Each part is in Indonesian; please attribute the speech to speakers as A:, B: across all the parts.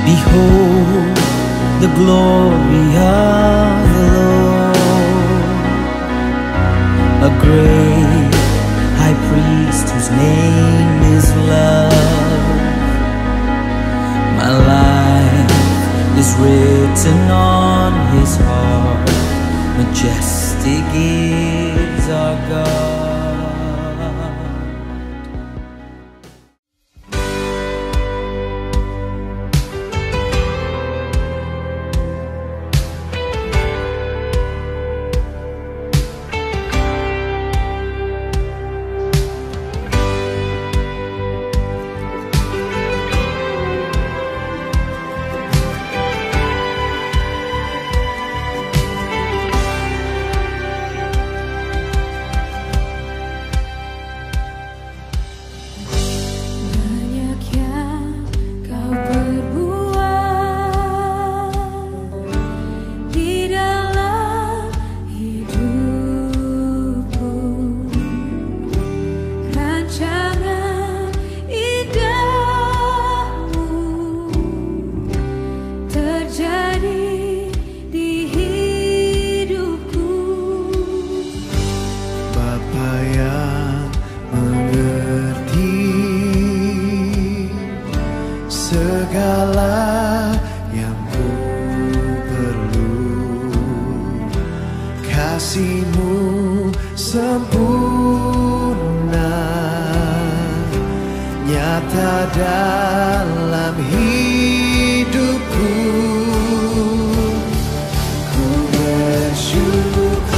A: Behold the glory of the Lord, a great high priest whose name is love. My life is written on his heart, majestic is our God.
B: Segala yang ku perlu, kasih-Mu sempurna, nyata dalam hidupku. Ku bersyukur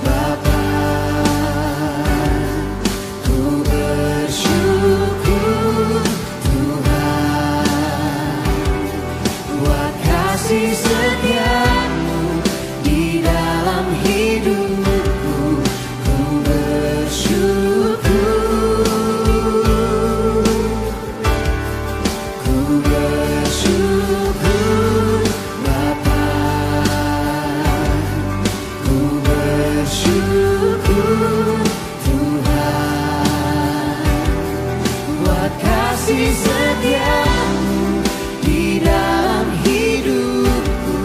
B: Bapa, ku bersyukur kasih setia-Mu di dalam hidupku. Ku bersyukur, ku bersyukur Bapa, ku bersyukur Tuhan, buat kasih setia-Mu di dalam hidupku.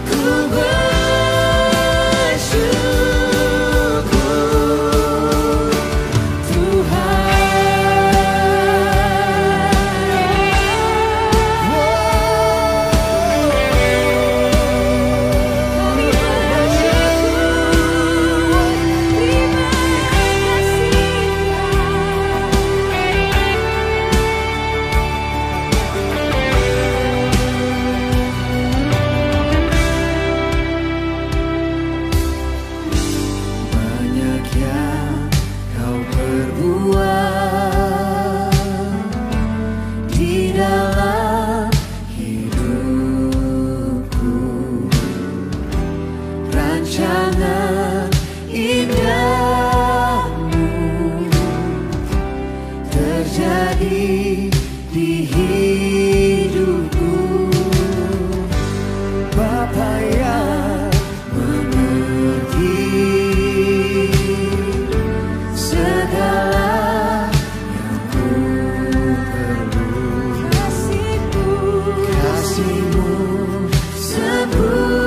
B: Ku bersyukur rancangan indah-Mu terjadi di hidupku. Bapa yang mengerti segala yang ku perlu, kasih-Mu sempurna,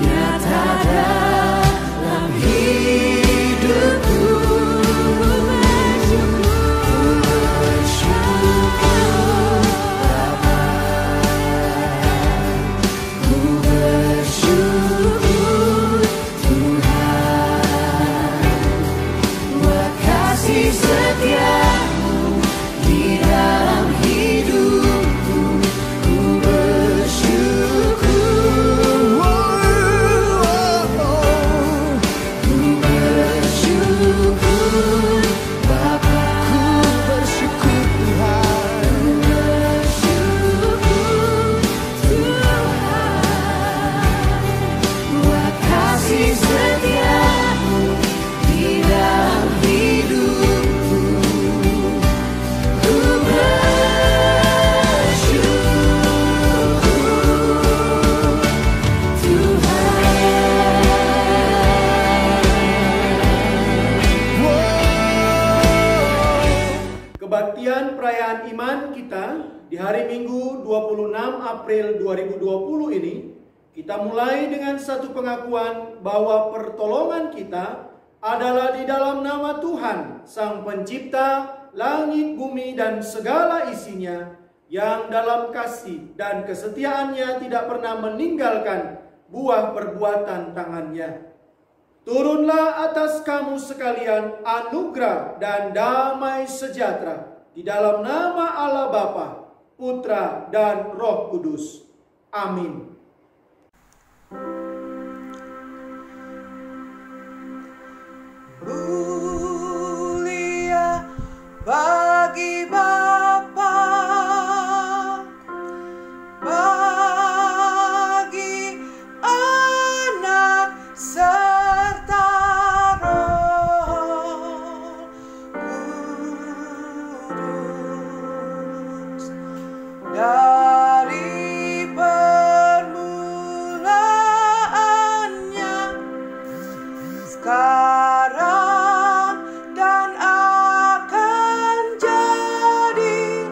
B: nyata dalam hidupku. Ku bersyukur
C: Kebaktian perayaan iman kita di hari Minggu 26 April 2020 ini, kita mulai dengan satu pengakuan bahwa pertolongan kita adalah di dalam nama Tuhan, Sang Pencipta langit, bumi, dan segala isinya, yang dalam kasih dan kesetiaannya tidak pernah meninggalkan buah perbuatan tangannya. Turunlah atas kamu sekalian anugerah dan damai sejahtera di dalam nama Allah Bapa, Putra, dan Roh Kudus. Amin.
B: Mulia bagi Bapa, bagi Anak serta Roh Kudus, dari permulaannya sekarang dan akan jadi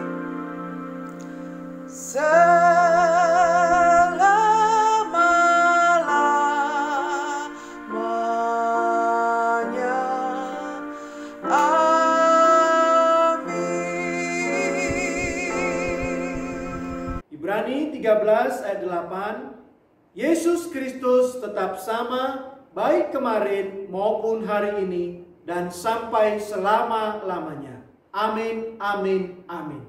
B: selama-lamanya. Amin.
C: Ibrani 13 ayat 8, Yesus Kristus tetap sama baik kemarin maupun hari ini dan sampai selama-lamanya. Amin, amin, amin.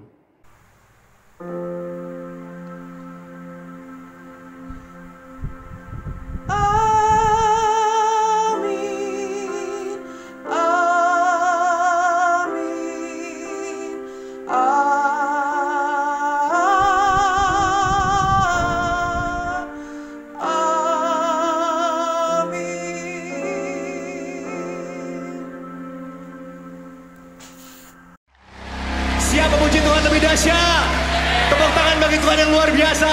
B: Amin, amin,
D: Siapa memuji Tuhan lebih dahsyat? Tepuk tangan bagi Tuhan yang luar biasa.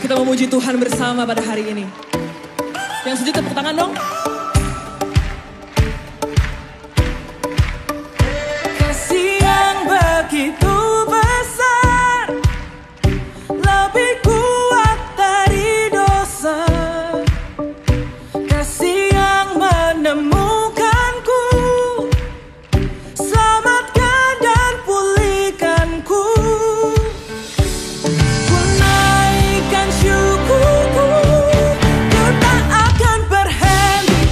E: Kita memuji Tuhan bersama pada hari ini. Yang setuju tepuk tangan dong. Kasih yang begitu besar, lebih kuat dari dosa. Kasih yang menemukanku, selamatkan dan pulihkanku. Ku naikkan syukurku, ku tak akan berhenti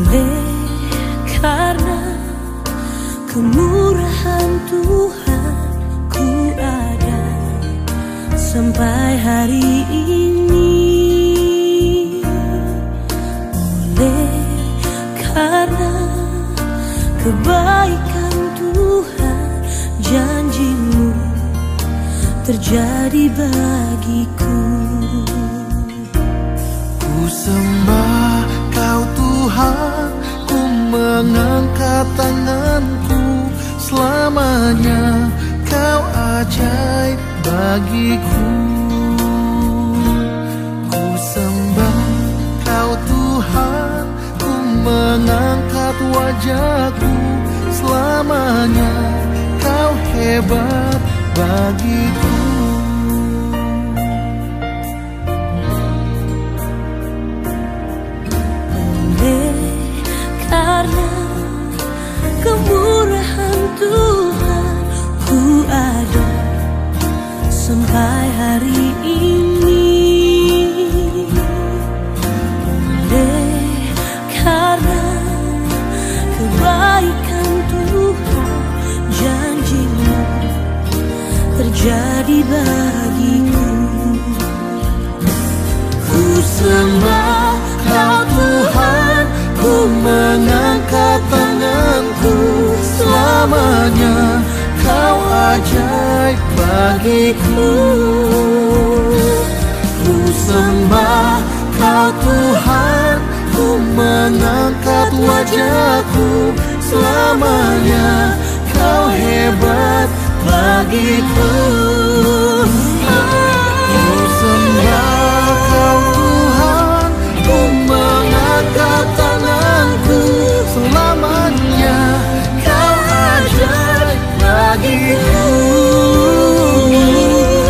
F: Oleh karena kemurahan Tuhan, ku ada sampai hari ini. Oleh karena kebaikan Tuhan, janji-Mu terjadi bagiku.
G: Ku sembah Kau Tuhan, ku mengangkat tanganku. Selamanya Kau ajaib bagiku. Ku sembah Kau Tuhan, ku mengangkat wajahku. Selamanya Kau hebat bagiku.
F: Karena kemurahan Tuhan, ku ada sampai hari ini. Oleh karena kebaikan Tuhan, janji-Mu terjadi bagiku. Ku sembah Kau Tuhan, ku mengangkat tanganku. Selamanya Kau ajaib bagiku. Ku sembah Kau Tuhan, ku mengangkat wajahku. Selamanya Kau hebat bagiku. Ku sembah Kau Tuhan, ku mengangkat tanganku. Selamanya Kau ajaib bagiku.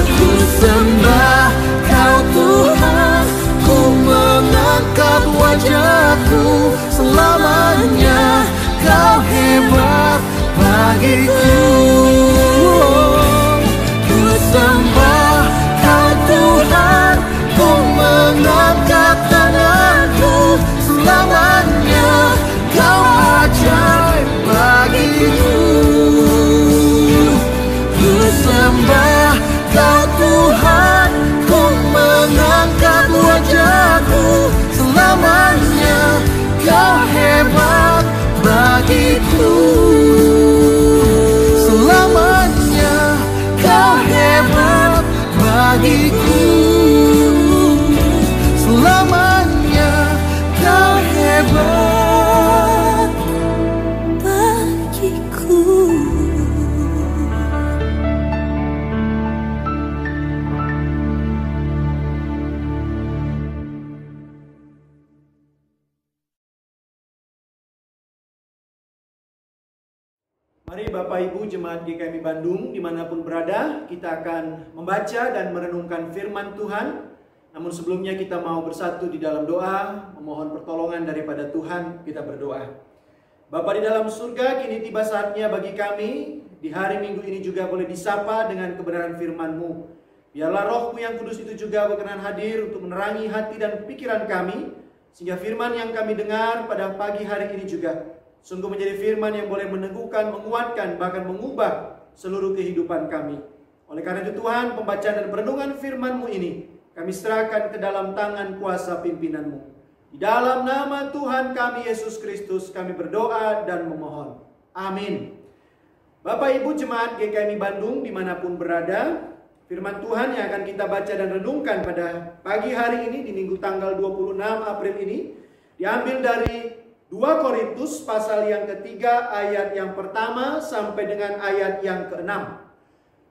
F: Ku sembah Kau Tuhan, ku mengangkat wajahku. Selamanya Kau hebat bagiku. Ku sembah Kau Tuhan, ku mengangkat tanganku. Selamanya Kau ajaib bagiku. Ku sembah Kau Tuhan, ku mengangkat wajahku. Selamanya Kau hebat bagiku. Selamanya Kau hebat bagiku. Selamanya Kau hebat bagiku.
C: Mari Bapak Ibu Jemaat GKMI Bandung dimanapun berada, kita akan membaca dan merenungkan firman Tuhan. Namun sebelumnya kita mau bersatu di dalam doa, memohon pertolongan daripada Tuhan. Kita berdoa. Bapa di dalam surga, kini tiba saatnya bagi kami di hari Minggu ini juga boleh disapa dengan kebenaran firman-Mu. Biarlah Roh-Mu yang kudus itu juga berkenan hadir untuk menerangi hati dan pikiran kami, sehingga firman yang kami dengar pada pagi hari ini juga sungguh menjadi firman yang boleh meneguhkan, menguatkan, bahkan mengubah seluruh kehidupan kami. Oleh karena itu Tuhan, pembacaan dan perenungan firman-Mu ini kami serahkan ke dalam tangan kuasa pimpinan-Mu. Di dalam nama Tuhan kami Yesus Kristus kami berdoa dan memohon. Amin. Bapak Ibu Jemaat GKMI Bandung dimanapun berada, firman Tuhan yang akan kita baca dan renungkan pada pagi hari ini di Minggu tanggal 26 April ini diambil dari 2 Korintus pasal yang ketiga ayat yang pertama sampai dengan ayat yang ke-6.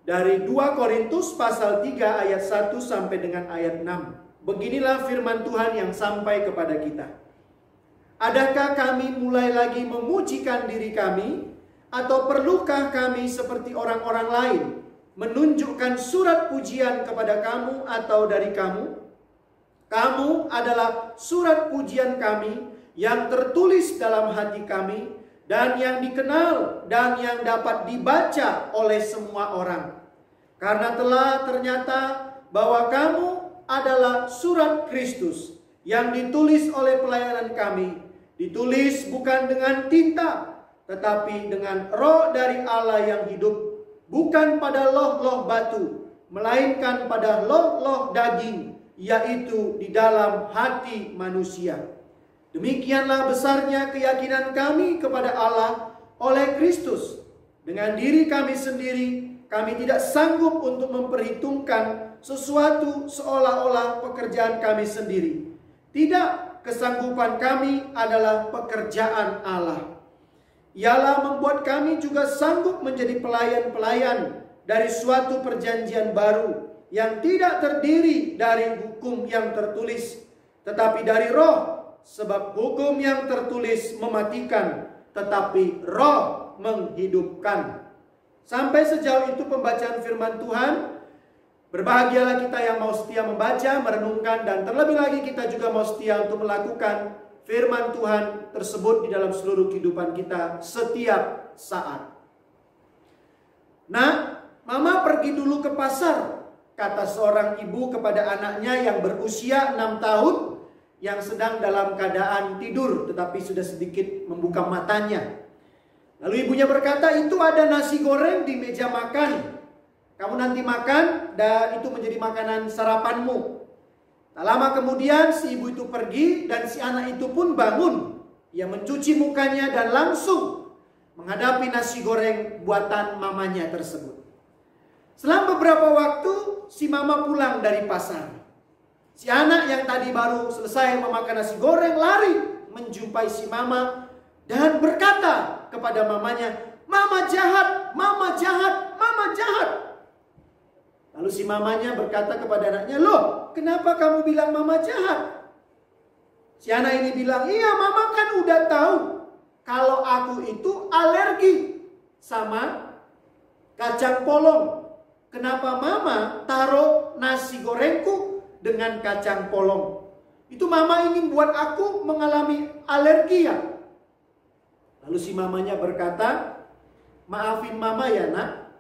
C: Dari 2 Korintus pasal 3 ayat 1 sampai dengan ayat 6. Beginilah firman Tuhan yang sampai kepada kita. Adakah kami mulai lagi memujikan diri kami? Atau perlukah kami seperti orang-orang lain menunjukkan surat pujian kepada kamu atau dari kamu? Kamu adalah surat pujian kami yang tertulis dalam hati kami dan yang dikenal dan yang dapat dibaca oleh semua orang. Karena telah ternyata bahwa kamu adalah surat Kristus yang ditulis oleh pelayanan kami Ditulis bukan dengan tinta, tetapi dengan roh dari Allah yang hidup, bukan pada loh-loh batu, melainkan pada loh-loh daging, yaitu di dalam hati manusia. Demikianlah besarnya keyakinan kami kepada Allah oleh Kristus. Dengan diri kami sendiri, kami tidak sanggup untuk memperhitungkan sesuatu seolah-olah pekerjaan kami sendiri. Tidak, kesanggupan kami adalah pekerjaan Allah. Ialah membuat kami juga sanggup menjadi pelayan-pelayan dari suatu perjanjian baru yang tidak terdiri dari hukum yang tertulis, tetapi dari roh. Sebab hukum yang tertulis mematikan, tetapi roh menghidupkan. Sampai sejauh itu pembacaan firman Tuhan. Berbahagialah kita yang mau setia membaca, merenungkan, dan terlebih lagi kita juga mau setia untuk melakukan firman Tuhan tersebut di dalam seluruh kehidupan kita setiap saat. Nah, Mama pergi dulu ke pasar, kata seorang ibu kepada anaknya yang berusia 6 tahun yang sedang dalam keadaan tidur tetapi sudah sedikit membuka matanya. Lalu ibunya berkata, itu ada nasi goreng di meja makan. Kamu nanti makan dan itu menjadi makanan sarapanmu. Tak lama kemudian si ibu itu pergi dan si anak itu pun bangun. Ia mencuci mukanya dan langsung menghadapi nasi goreng buatan mamanya tersebut. Selang beberapa waktu si mama pulang dari pasar. Si anak yang tadi baru selesai memakan nasi goreng lari menjumpai si mama dan berkata kepada mamanya, "Mama jahat, mama jahat, mama jahat." Lalu si mamanya berkata kepada anaknya, "Loh, kenapa kamu bilang mama jahat?" Si anak ini bilang, "Iya, mama kan udah tahu kalau aku itu alergi sama kacang polong. Kenapa mama taruh nasi gorengku dengan kacang polong? Itu mama ingin buat aku mengalami alergi ya?" Lalu si mamanya berkata, "Maafin mama ya nak,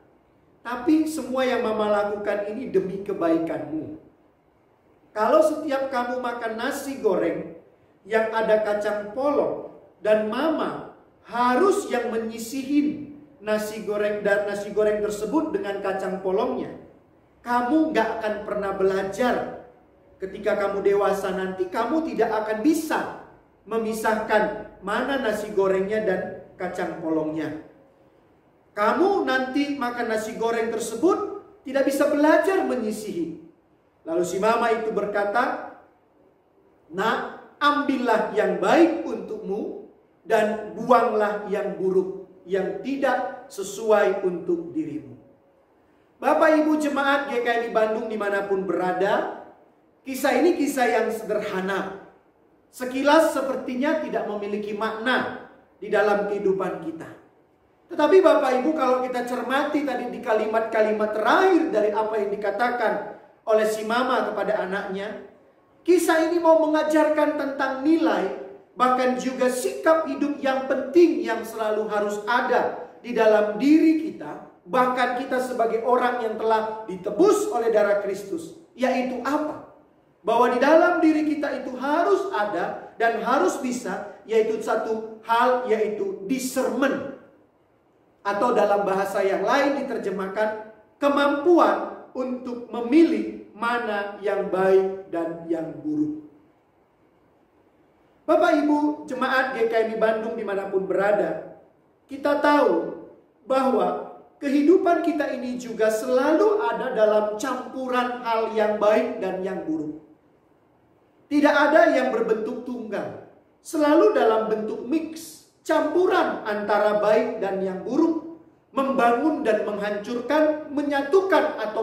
C: tapi semua yang mama lakukan ini demi kebaikanmu. Kalau setiap kamu makan nasi goreng yang ada kacang polong dan mama harus yang menyisihin nasi goreng tersebut dengan kacang polongnya, kamu gak akan pernah belajar. Ketika kamu dewasa nanti kamu tidak akan bisa memisahkan mana nasi gorengnya dan kacang polongnya. Kamu nanti makan nasi goreng tersebut tidak bisa belajar menyisihi." Lalu si mama itu berkata, "Nak, ambillah yang baik untukmu dan buanglah yang buruk yang tidak sesuai untuk dirimu." Bapak Ibu jemaat GKI Bandung dimanapun berada, kisah ini kisah yang sederhana. Sekilas sepertinya tidak memiliki makna di dalam kehidupan kita. Tetapi Bapak Ibu kalau kita cermati tadi di kalimat-kalimat terakhir dari apa yang dikatakan oleh si mama kepada anaknya, kisah ini mau mengajarkan tentang nilai, bahkan juga sikap hidup yang penting yang selalu harus ada di dalam diri kita, bahkan kita sebagai orang yang telah ditebus oleh darah Kristus. Yaitu apa? Bahwa di dalam diri kita itu harus ada dan harus bisa, yaitu satu hal, yaitu discernment. Atau dalam bahasa yang lain diterjemahkan kemampuan untuk memilih mana yang baik dan yang buruk. Bapak Ibu jemaat GKI Bandung dimanapun berada, kita tahu bahwa kehidupan kita ini juga selalu ada dalam campuran hal yang baik dan yang buruk. Tidak ada yang berbentuk tunggal, selalu dalam bentuk mix, campuran antara baik dan yang buruk, membangun dan menghancurkan, menyatukan atau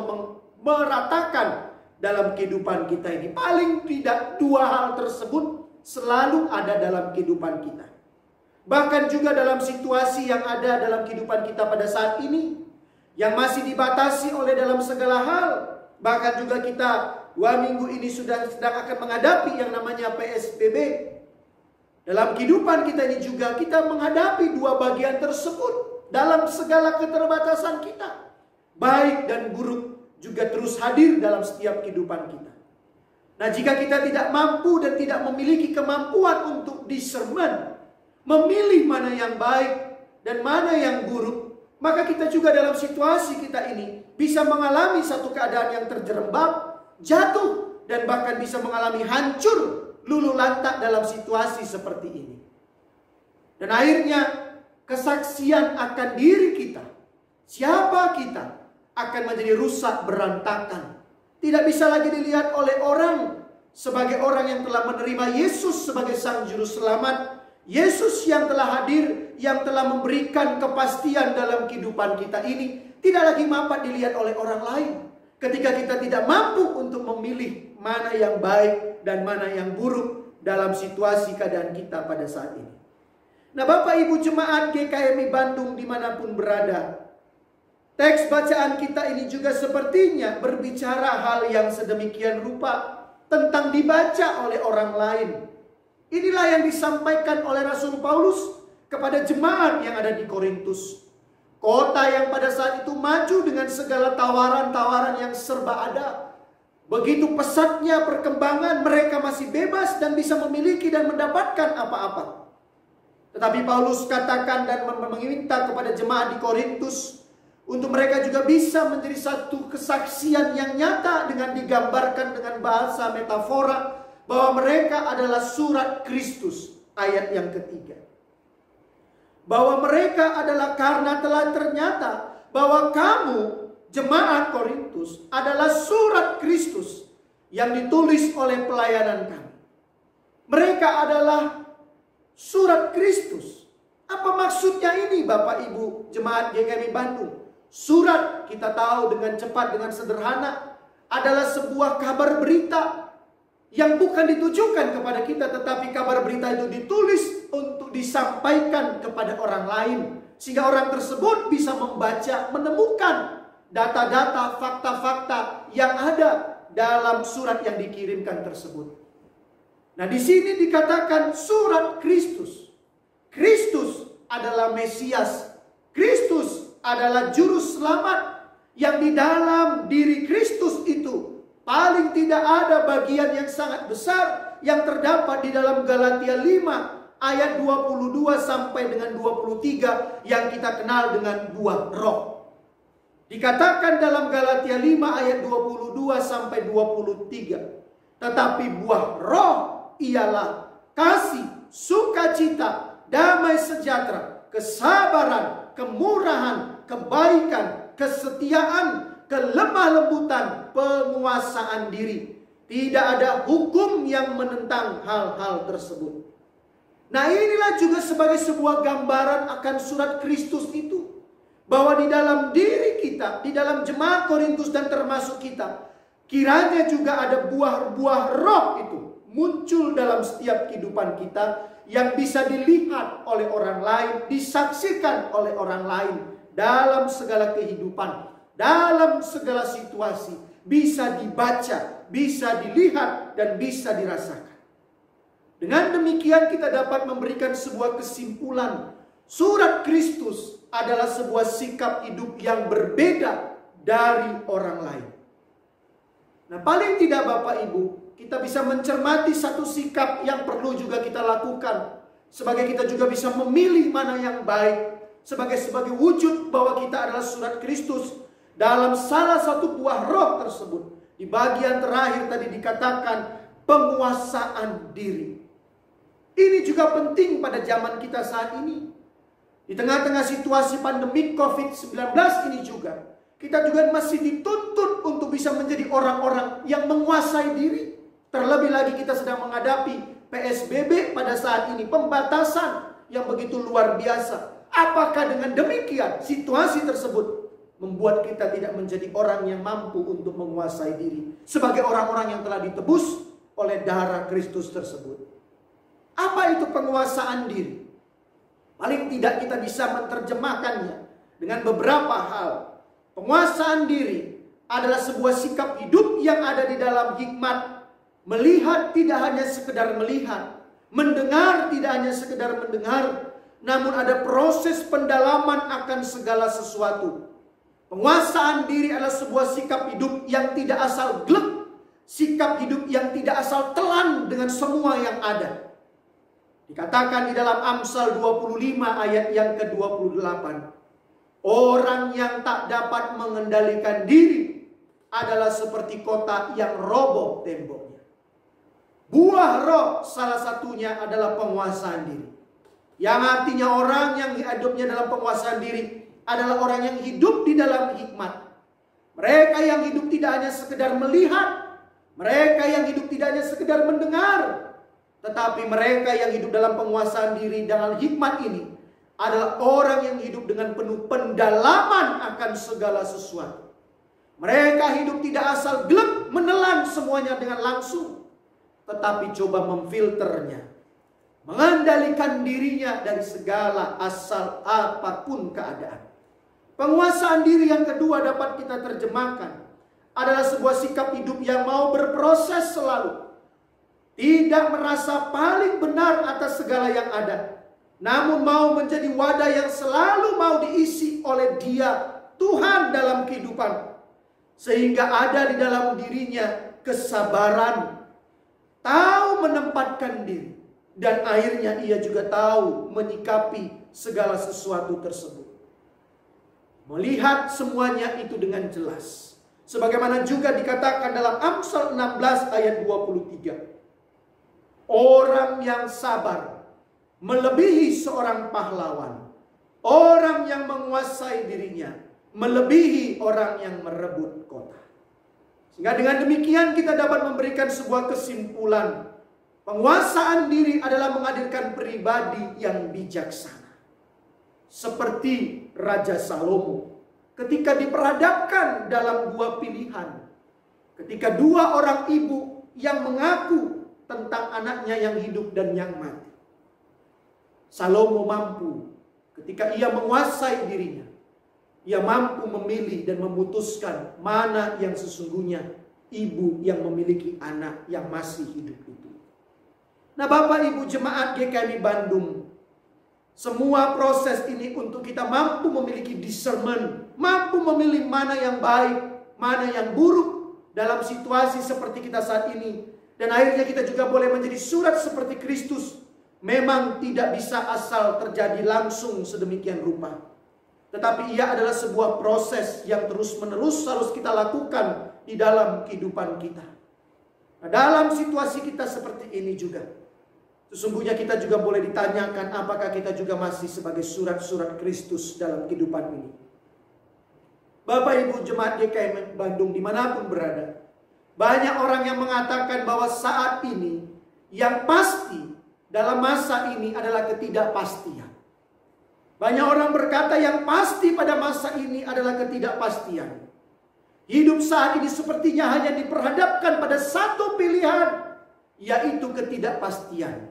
C: meratakan dalam kehidupan kita ini. Paling tidak dua hal tersebut selalu ada dalam kehidupan kita. Bahkan juga dalam situasi yang ada dalam kehidupan kita pada saat ini, yang masih dibatasi oleh dalam segala hal. Bahkan juga kita 2 minggu ini sedang akan menghadapi yang namanya PSBB. Dalam kehidupan kita ini juga kita menghadapi dua bagian tersebut dalam segala keterbatasan kita. Baik dan buruk juga terus hadir dalam setiap kehidupan kita. Nah, jika kita tidak mampu dan tidak memiliki kemampuan untuk discernment, memilih mana yang baik dan mana yang buruk, maka kita juga dalam situasi kita ini bisa mengalami satu keadaan yang terjerembab, jatuh, dan bahkan bisa mengalami hancur, luluh lantak dalam situasi seperti ini. Dan akhirnya kesaksian akan diri kita, siapa kita, akan menjadi rusak berantakan. Tidak bisa lagi dilihat oleh orang sebagai orang yang telah menerima Yesus sebagai Sang Juru Selamat. Yesus yang telah hadir, yang telah memberikan kepastian dalam kehidupan kita ini, tidak lagi mampu dilihat oleh orang lain. Ketika kita tidak mampu untuk memilih mana yang baik dan mana yang buruk dalam situasi keadaan kita pada saat ini. Nah, Bapak Ibu Jemaat GKMI Bandung dimanapun berada, teks bacaan kita ini juga sepertinya berbicara hal yang sedemikian rupa tentang dibaca oleh orang lain. Inilah yang disampaikan oleh Rasul Paulus kepada jemaat yang ada di Korintus. Kota yang pada saat itu maju dengan segala tawaran-tawaran yang serba ada. Begitu pesatnya perkembangan, mereka masih bebas dan bisa memiliki dan mendapatkan apa-apa. Tetapi Paulus katakan dan meminta kepada jemaat di Korintus untuk mereka juga bisa menjadi satu kesaksian yang nyata dengan digambarkan dengan bahasa metafora bahwa mereka adalah surat Kristus. Ayat yang ketiga. Bahwa mereka adalah karena telah ternyata bahwa kamu jemaat Korintus adalah surat Kristus yang ditulis oleh pelayanan kami. Mereka adalah surat Kristus. Apa maksudnya ini Bapak Ibu jemaat GKMI Bandung? Surat, kita tahu dengan cepat, dengan sederhana, adalah sebuah kabar berita yang bukan ditujukan kepada kita, tetapi kabar berita itu ditulis untuk disampaikan kepada orang lain, sehingga orang tersebut bisa membaca, menemukan data-data, fakta-fakta yang ada dalam surat yang dikirimkan tersebut. Nah, di sini dikatakan surat Kristus. Kristus adalah Mesias. Kristus adalah juru selamat yang di dalam diri Kristus itu paling tidak ada bagian yang sangat besar yang terdapat di dalam Galatia 5 ayat 22 sampai dengan 23 yang kita kenal dengan buah roh. Dikatakan dalam Galatia 5 ayat 22 sampai 23, tetapi buah roh ialah kasih, sukacita, damai sejahtera, kesabaran, kemurahan, kebaikan, kesetiaan, kelemah lembutan, penguasaan diri. Tidak ada hukum yang menentang hal-hal tersebut. Nah, inilah juga sebagai sebuah gambaran akan surat Kristus itu. Bahwa di dalam diri kita, di dalam jemaat Korintus dan termasuk kita, kiranya juga ada buah-buah roh itu muncul dalam setiap kehidupan kita yang bisa dilihat oleh orang lain, disaksikan oleh orang lain. Dalam segala kehidupan, dalam segala situasi, bisa dibaca, bisa dilihat, dan bisa dirasakan. Dengan demikian kita dapat memberikan sebuah kesimpulan. Surat Kristus adalah sebuah sikap hidup yang berbeda dari orang lain. Nah, paling tidak Bapak Ibu, kita bisa mencermati satu sikap yang perlu juga kita lakukan. Sebagai kita juga bisa memilih mana yang baik. Sebagai wujud bahwa kita adalah surat Kristus. Dalam salah satu buah roh tersebut, di bagian terakhir tadi dikatakan penguasaan diri. Ini juga penting pada zaman kita saat ini. Di tengah-tengah situasi pandemi COVID-19 ini juga, kita juga masih dituntut untuk bisa menjadi orang-orang yang menguasai diri. Terlebih lagi kita sedang menghadapi PSBB pada saat ini, pembatasan yang begitu luar biasa. Apakah dengan demikian situasi tersebut membuat kita tidak menjadi orang yang mampu untuk menguasai diri sebagai orang-orang yang telah ditebus oleh darah Kristus tersebut? Apa itu penguasaan diri? Paling tidak kita bisa menerjemahkannya dengan beberapa hal. Penguasaan diri adalah sebuah sikap hidup yang ada di dalam hikmat. Melihat tidak hanya sekedar melihat, mendengar tidak hanya sekedar mendengar, namun ada proses pendalaman akan segala sesuatu. Penguasaan diri adalah sebuah sikap hidup yang tidak asal glek, Sikap hidup yang tidak asal telan dengan semua yang ada. Dikatakan di dalam Amsal 25 ayat yang ke-28. Orang yang tak dapat mengendalikan diri adalah seperti kota yang roboh temboknya. Buah roh salah satunya adalah penguasaan diri. Yang artinya orang yang hidupnya dalam penguasaan diri adalah orang yang hidup di dalam hikmat. Mereka yang hidup tidak hanya sekedar melihat. Mereka yang hidup tidak hanya sekedar mendengar. Tetapi mereka yang hidup dalam penguasaan diri dengan hikmat ini adalah orang yang hidup dengan penuh pendalaman akan segala sesuatu. Mereka hidup tidak asal gelap menelan semuanya dengan langsung. Tetapi coba memfilternya. Mengendalikan dirinya dari segala asal apapun keadaan. Penguasaan diri yang kedua dapat kita terjemahkan adalah sebuah sikap hidup yang mau berproses selalu. Tidak merasa paling benar atas segala yang ada. Namun mau menjadi wadah yang selalu mau diisi oleh Dia, Tuhan dalam kehidupan. Sehingga ada di dalam dirinya kesabaran. Tahu menempatkan diri. Dan akhirnya ia juga tahu menyikapi segala sesuatu tersebut. Melihat semuanya itu dengan jelas. Sebagaimana juga dikatakan dalam Amsal 16 ayat 23. Orang yang sabar melebihi seorang pahlawan. Orang yang menguasai dirinya melebihi orang yang merebut kota. Sehingga dengan demikian kita dapat memberikan sebuah kesimpulan. Penguasaan diri adalah menghadirkan pribadi yang bijaksana. Seperti Raja Salomo ketika diperhadapkan dalam dua pilihan. Ketika dua orang ibu yang mengaku tentang anaknya yang hidup dan yang mati. Salomo mampu ketika ia menguasai dirinya. Ia mampu memilih dan memutuskan mana yang sesungguhnya ibu yang memiliki anak yang masih hidup itu. Nah, Bapak Ibu jemaat GKMI Bandung, semua proses ini untuk kita mampu memiliki discernment, mampu memilih mana yang baik, mana yang buruk dalam situasi seperti kita saat ini. Dan akhirnya kita juga boleh menjadi surat seperti Kristus. Memang tidak bisa asal terjadi langsung sedemikian rupa. Tetapi ia adalah sebuah proses yang terus-menerus harus kita lakukan di dalam kehidupan kita. Nah, dalam situasi kita seperti ini juga, sesungguhnya kita juga boleh ditanyakan apakah kita juga masih sebagai surat-surat Kristus dalam kehidupan ini. Bapak Ibu jemaat GKMI Bandung dimanapun berada, banyak orang yang mengatakan bahwa saat ini yang pasti dalam masa ini adalah ketidakpastian. Banyak orang berkata yang pasti pada masa ini adalah ketidakpastian. Hidup saat ini sepertinya hanya diperhadapkan pada satu pilihan, yaitu ketidakpastian.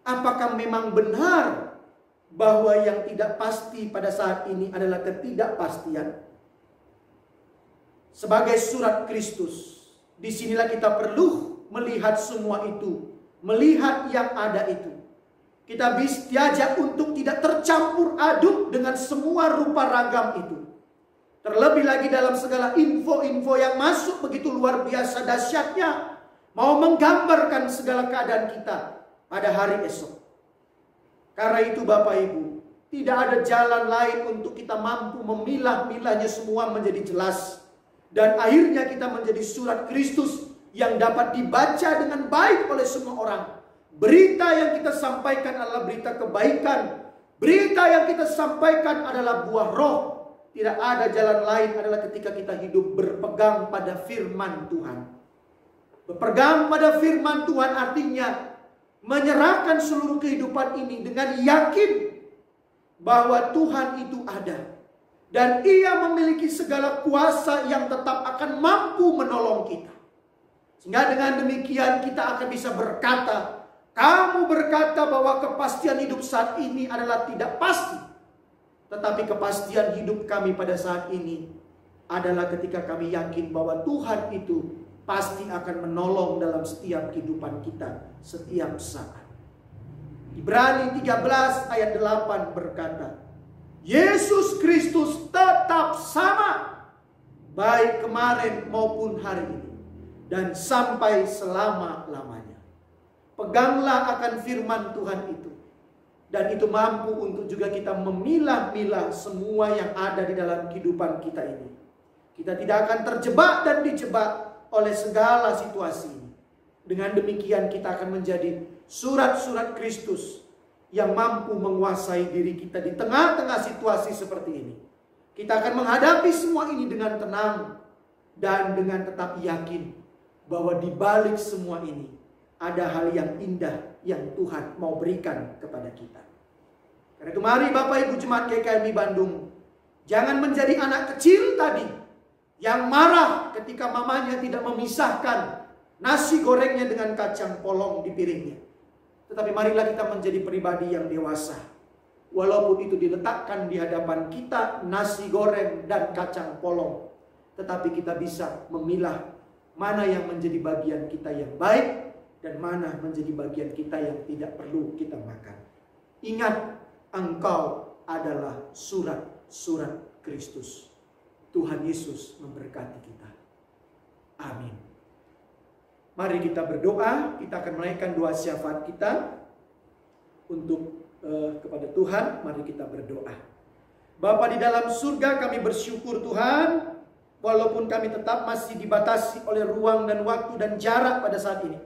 C: Apakah memang benar bahwa yang tidak pasti pada saat ini adalah ketidakpastian? Sebagai surat Kristus, disinilah kita perlu melihat semua itu, melihat yang ada itu. Kita diajak untuk tidak tercampur aduk dengan semua rupa ragam itu. Terlebih lagi dalam segala info-info yang masuk begitu luar biasa dahsyatnya, mau menggambarkan segala keadaan kita pada hari esok. Karena itu Bapak Ibu, tidak ada jalan lain untuk kita mampu memilah-milahnya semua menjadi jelas. Dan akhirnya kita menjadi surat Kristus yang dapat dibaca dengan baik oleh semua orang. Berita yang kita sampaikan adalah berita kebaikan. Berita yang kita sampaikan adalah buah roh. Tidak ada jalan lain adalah ketika kita hidup berpegang pada firman Tuhan. Berpegang pada firman Tuhan artinya menyerahkan seluruh kehidupan ini dengan yakin bahwa Tuhan itu ada. Dan Ia memiliki segala kuasa yang tetap akan mampu menolong kita. Sehingga dengan demikian kita akan bisa berkata, kamu berkata bahwa kepastian hidup saat ini adalah tidak pasti. Tetapi kepastian hidup kami pada saat ini adalah ketika kami yakin bahwa Tuhan itu pasti akan menolong dalam setiap kehidupan kita setiap saat. Ibrani 13 ayat 8 berkata, Yesus Kristus tetap sama baik kemarin maupun hari ini. dan sampai selama-lamanya. Peganglah akan firman Tuhan itu. Dan itu mampu untuk juga kita memilah-milah semua yang ada di dalam kehidupan kita ini. Kita tidak akan terjebak dan dijebak oleh segala situasi ini. Dengan demikian kita akan menjadi surat-surat Kristus yang mampu menguasai diri kita di tengah-tengah situasi seperti ini. Kita akan menghadapi semua ini dengan tenang dan dengan tetap yakin bahwa di balik semua ini ada hal yang indah yang Tuhan mau berikan kepada kita. Karena itu mari Bapak Ibu Jemaat GKMI Bandung, jangan menjadi anak kecil tadi yang marah ketika mamanya tidak memisahkan nasi gorengnya dengan kacang polong di piringnya. Tetapi marilah kita menjadi pribadi yang dewasa. Walaupun itu diletakkan di hadapan kita nasi goreng dan kacang polong, tetapi kita bisa memilah mana yang menjadi bagian kita yang baik dan mana menjadi bagian kita yang tidak perlu kita makan. Ingat, engkau adalah surat-surat Kristus. Tuhan Yesus memberkati kita. Amin. Mari kita berdoa. Kita akan menaikkan doa syafaat kita untuk kepada Tuhan. Mari kita berdoa. Bapa di dalam surga, kami bersyukur Tuhan, walaupun kami tetap masih dibatasi oleh ruang dan waktu dan jarak pada saat ini,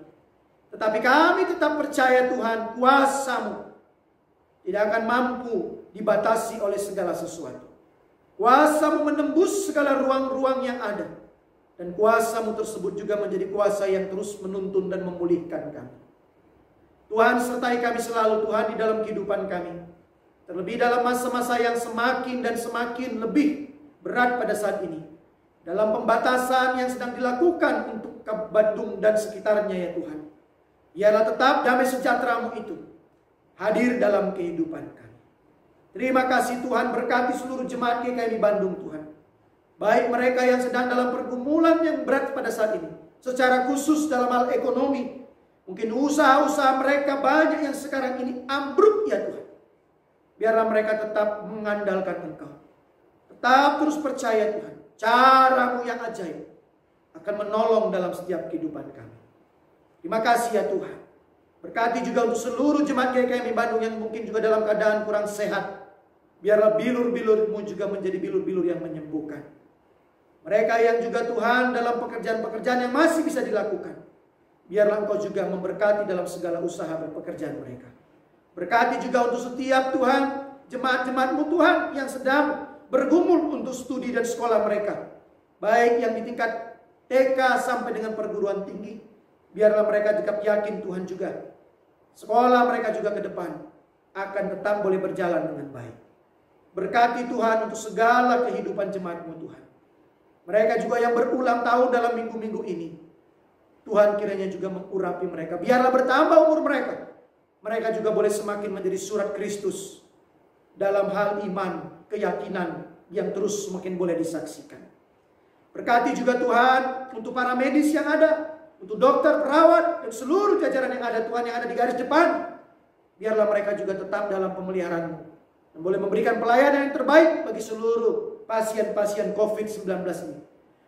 C: tetapi kami tetap percaya Tuhan, kuasa-Mu tidak akan mampu dibatasi oleh segala sesuatu. Kuasa-Mu menembus segala ruang-ruang yang ada. Dan kuasa-Mu tersebut juga menjadi kuasa yang terus menuntun dan memulihkan kami. Tuhan, sertai kami selalu Tuhan di dalam kehidupan kami. Terlebih dalam masa-masa yang semakin dan semakin lebih berat pada saat ini. Dalam pembatasan yang sedang dilakukan untuk Bandung dan sekitarnya ya Tuhan. Biarlah tetap damai sejahtera-Mu itu hadir dalam kehidupan kami. Terima kasih Tuhan, berkati seluruh jemaat GKMI Bandung Tuhan. Baik mereka yang sedang dalam pergumulan yang berat pada saat ini, secara khusus dalam hal ekonomi. Mungkin usaha-usaha mereka banyak yang sekarang ini ambruk ya Tuhan. Biarlah mereka tetap mengandalkan Engkau. Tetap terus percaya Tuhan, cara-Mu yang ajaib akan menolong dalam setiap kehidupan kami. Terima kasih ya Tuhan. Berkati juga untuk seluruh jemaat GKMI Bandung yang mungkin juga dalam keadaan kurang sehat. Biarlah bilur-bilur-Mu juga menjadi bilur-bilur yang menyembuhkan. Mereka yang juga Tuhan dalam pekerjaan-pekerjaan yang masih bisa dilakukan, biarlah Engkau juga memberkati dalam segala usaha dan pekerjaan mereka. Berkati juga untuk setiap Tuhan, jemaat-jemaat-Mu Tuhan yang sedang bergumul untuk studi dan sekolah mereka. Baik yang di tingkat TK sampai dengan perguruan tinggi. Biarlah mereka tetap yakin Tuhan juga. Sekolah mereka juga ke depan akan tetap boleh berjalan dengan baik. Berkati Tuhan untuk segala kehidupan jemaat-Mu Tuhan. Mereka juga yang berulang tahun dalam minggu-minggu ini. Tuhan kiranya juga mengurapi mereka. Biarlah bertambah umur mereka. Mereka juga boleh semakin menjadi surat Kristus. Dalam hal iman, keyakinan yang terus semakin boleh disaksikan. Berkati juga Tuhan untuk para medis yang ada. Untuk dokter, perawat, dan seluruh jajaran yang ada Tuhan yang ada di garis depan. Biarlah mereka juga tetap dalam pemeliharaan-Mu. Dan boleh memberikan pelayanan yang terbaik bagi seluruh pasien-pasien COVID-19 ini.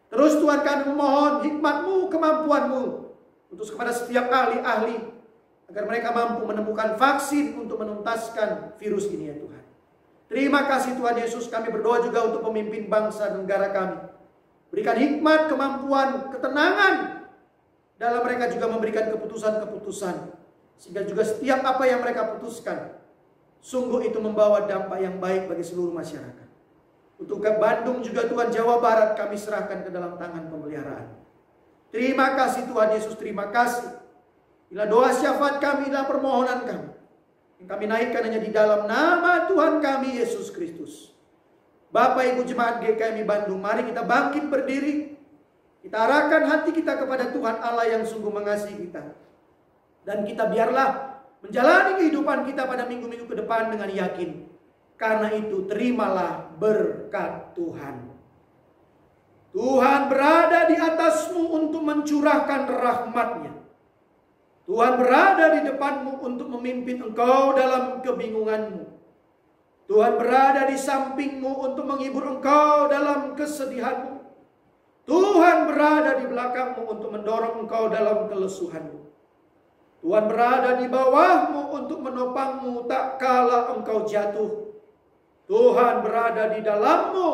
C: Terus Tuhan kami memohon hikmat-Mu, kemampuan-Mu untuk kepada setiap ahli-ahli agar mereka mampu menemukan vaksin untuk menuntaskan virus ini ya Tuhan. Terima kasih Tuhan Yesus, kami berdoa juga untuk pemimpin bangsa dan negara kami. Berikan hikmat, kemampuan, ketenangan dalam mereka juga memberikan keputusan-keputusan. Sehingga juga setiap apa yang mereka putuskan, sungguh itu membawa dampak yang baik bagi seluruh masyarakat. Untuk Bandung juga Tuhan, Jawa Barat kami serahkan ke dalam tangan pemeliharaan. Terima kasih Tuhan Yesus, terima kasih. Inilah doa syafaat kami, inilah permohonan kami. Yang kami naikkan hanya di dalam nama Tuhan kami Yesus Kristus. Bapak Ibu Jemaat GKMI Bandung, mari kita bangkit berdiri. Kita arahkan hati kita kepada Tuhan Allah yang sungguh mengasihi kita. Dan kita biarlah menjalani kehidupan kita pada minggu-minggu ke depan dengan yakin. Karena itu terimalah berkat Tuhan. Tuhan berada di atasmu untuk mencurahkan rahmat-Nya. Tuhan berada di depanmu untuk memimpin engkau dalam kebingunganmu. Tuhan berada di sampingmu untuk menghibur engkau dalam kesedihanmu. Tuhan berada di belakangmu untuk mendorong engkau dalam kelesuhanmu. Tuhan berada di bawahmu untuk menopangmu tak kala engkau jatuh. Tuhan berada di dalammu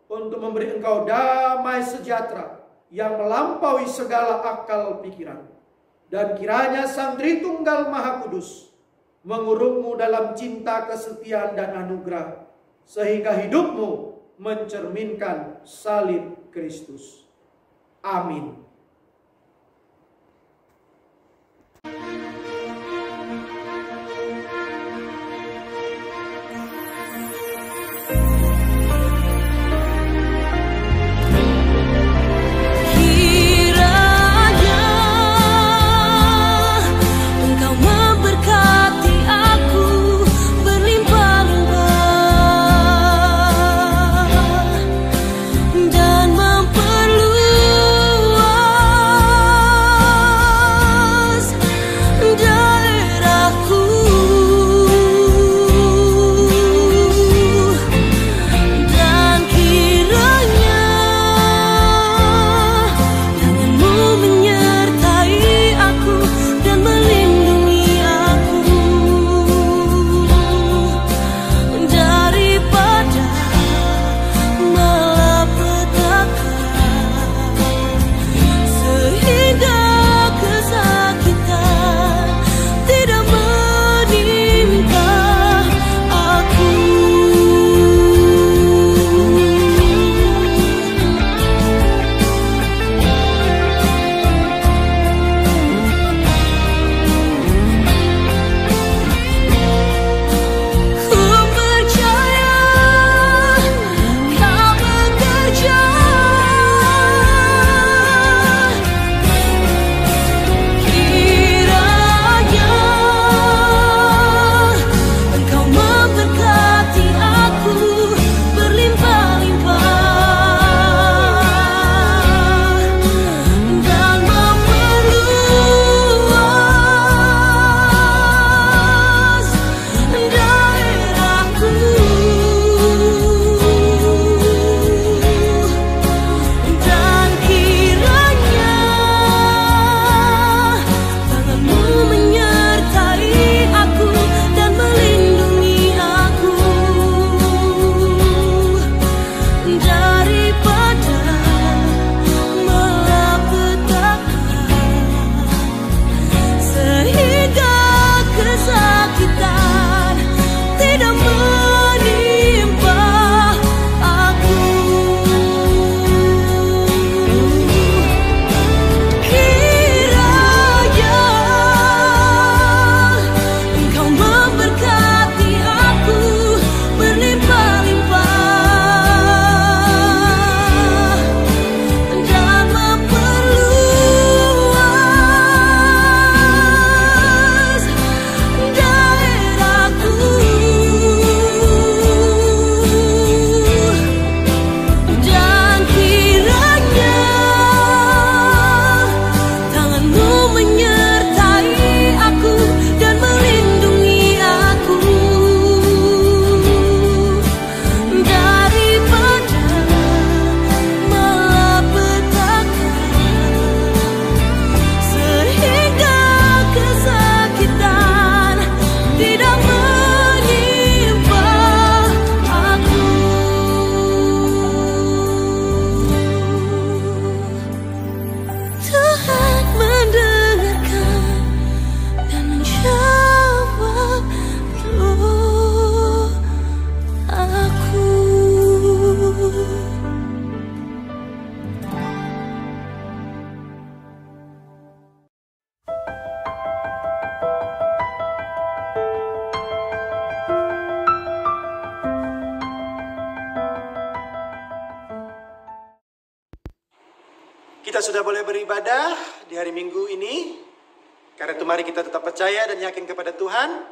C: untuk memberi engkau damai sejahtera yang melampaui segala akal pikiran. Dan kiranya Sang Tritunggal Maha Kudus mengurungmu dalam cinta, kesetiaan, dan anugerah, sehingga hidupmu mencerminkan salib Kristus. Amin.
H: Kita sudah boleh beribadah di hari Minggu ini. Karena itu mari kita tetap percaya dan yakin kepada Tuhan.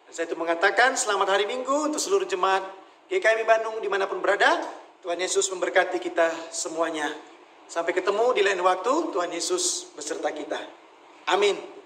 H: Dan saya itu mengatakan selamat hari Minggu untuk seluruh jemaat GKMI Bandung dimanapun berada. Tuhan Yesus memberkati kita semuanya. Sampai ketemu di lain waktu. Tuhan Yesus beserta kita. Amin.